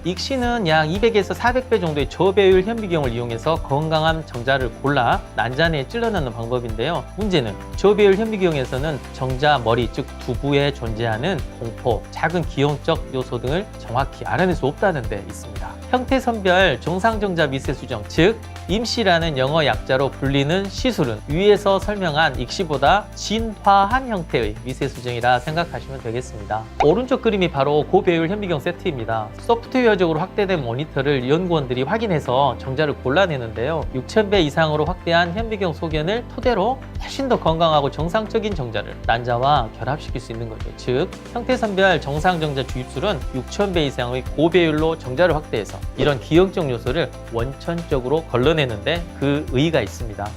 익신은 약 200에서 400배 정도의 저배율 현미경을 이용해서 건강한 정자를 골라 난자내에 찔러 넣는 방법인데요. 문제는 저배율 현미경에서는 정자 머리, 즉 두부에 존재하는 공포, 작은 기형적 요소 등을 정확히 알아낼 수 없다는 데 있습니다. 형태선별 정상정자 미세수정, 즉 임시라는 영어 약자로 불리는 시술은 위에서 설명한 익시보다 진화한 형태의 미세수정이라 생각하시면 되겠습니다. 오른쪽 그림이 바로 고배율 현미경 세트입니다. 소프트웨어적으로 확대된 모니터를 연구원들이 확인해서 정자를 골라내는데요. 6000배 이상으로 확대한 현미경 소견을 토대로 훨씬 더 건강하고 정상적인 정자를 난자와 결합시킬 수 있는 거죠. 즉 형태선별 정상정자 주입술은 6000배 이상의 고배율로 정자를 확대해서 이런 기형적 요소를 원천적으로 걸러내는데 그 의의가 있습니다.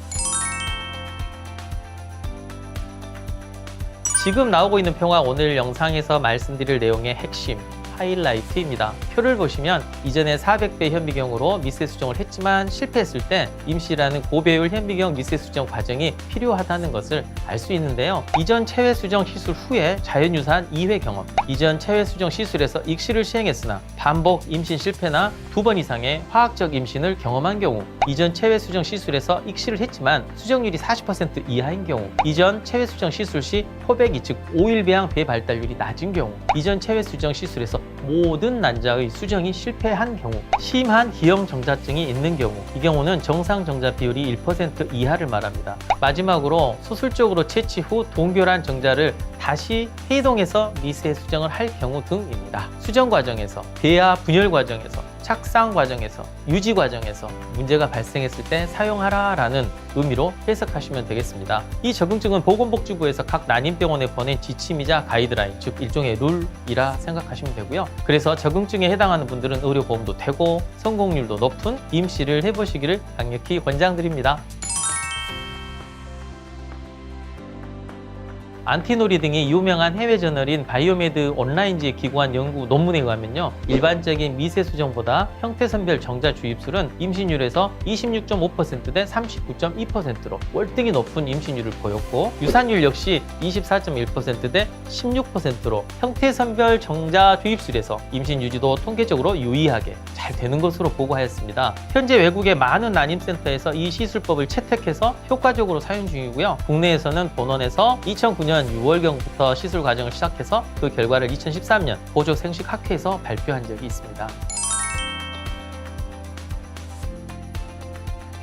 지금 나오고 있는 표가 오늘 영상에서 말씀드릴 내용의 핵심 하이라이트입니다. 표를 보시면 이전에 400배 현미경으로 미세수정을 했지만 실패했을 때 임시라는 고배율 현미경 미세수정 과정이 필요하다는 것을 알 수 있는데요. 이전 체외수정 시술 후에 자연유사한 2회 경험, 이전 체외수정 시술에서 익시를 시행했으나 반복 임신 실패나 2번 이상의 화학적 임신을 경험한 경우, 이전 체외수정 시술에서 익시를 했지만 수정률이 40% 이하인 경우, 이전 체외수정 시술 시 포배기 즉 오일배양 배발달률이 낮은 경우, 이전 체외수정 시술에서 모든 난자의 수정이 실패한 경우, 심한 기형 정자증이 있는 경우, 이 경우는 정상 정자 비율이 1% 이하를 말합니다. 마지막으로 수술적으로 채취 후 동결한 정자를 다시 해동해서 미세 수정을 할 경우 등입니다. 수정 과정에서, 배아 분열 과정에서, 착상 과정에서, 유지 과정에서 문제가 발생했을 때 사용하라라는 의미로 해석하시면 되겠습니다. 이 적응증은 보건복지부에서 각 난임병원에 보낸 지침이자 가이드라인, 즉 일종의 룰이라 생각하시면 되고요. 그래서 적응증에 해당하는 분들은 의료보험도 되고 성공률도 높은 임시를 해보시기를 강력히 권장드립니다. 안티노리 등이 유명한 해외 저널인 바이오메드 온라인지에 기고한 연구 논문에 의하면요, 일반적인 미세수정보다 형태선별 정자 주입술은 임신율에서 26.5% 대 39.2%로 월등히 높은 임신율을 보였고, 유산율 역시 24.1% 대 16%로 형태선별 정자 주입술에서 임신 유지도 통계적으로 유의하게 잘 되는 것으로 보고하였습니다. 현재 외국의 많은 난임센터에서 이 시술법을 채택해서 효과적으로 사용 중이고요. 국내에서는 본원에서 2009년 6월경부터 시술 과정을 시작해서 그 결과를 2013년 보조생식학회에서 발표한 적이 있습니다.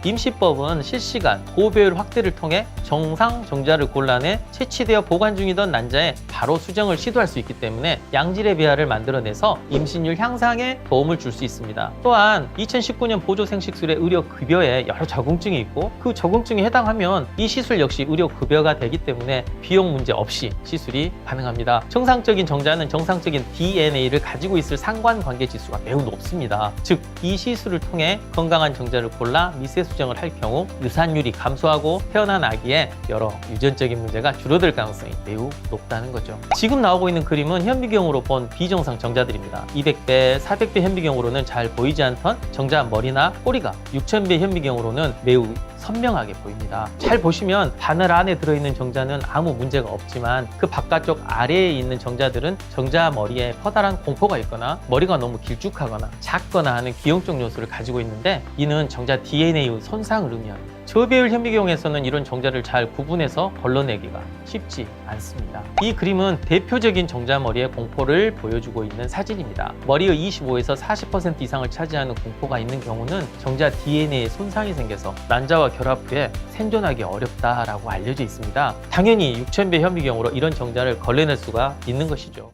임시법은 실시간 고배율 확대를 통해 정상 정자를 골라내 채취되어 보관 중이던 난자에 바로 수정을 시도할 수 있기 때문에 양질의 배아를 만들어내서 임신율 향상에 도움을 줄 수 있습니다. 또한 2019년 보조생식술의 의료급여에 여러 적응증이 있고 그 적응증에 해당하면 이 시술 역시 의료급여가 되기 때문에 비용 문제 없이 시술이 가능합니다. 정상적인 정자는 정상적인 DNA를 가지고 있을 상관관계 지수가 매우 높습니다. 즉, 이 시술을 통해 건강한 정자를 골라 미세 수정을 할 경우 유산율이 감소하고 태어난 아기에 여러 유전적인 문제가 줄어들 가능성이 매우 높다는 거죠. 지금 나오고 있는 그림은 현미경으로 본 비정상 정자들입니다. 200배, 400배 현미경으로는 잘 보이지 않던 정자 머리나 꼬리가 6000배 현미경으로는 매우 선명하게 보입니다. 잘 보시면 바늘 안에 들어있는 정자는 아무 문제가 없지만 그 바깥쪽 아래에 있는 정자들은 정자 머리에 커다란 공포가 있거나 머리가 너무 길쭉하거나 작거나 하는 기형적 요소를 가지고 있는데, 이는 정자 DNA의 손상을 의미합니다. 저배율 현미경에서는 이런 정자를 잘 구분해서 걸러내기가 쉽지 않습니다. 이 그림은 대표적인 정자머리의 공포를 보여주고 있는 사진입니다. 머리의 25에서 40% 이상을 차지하는 공포가 있는 경우는 정자 DNA에 손상이 생겨서 난자와 결합 후에 생존하기 어렵다라고 알려져 있습니다. 당연히 6000배 현미경으로 이런 정자를 걸러낼 수가 있는 것이죠.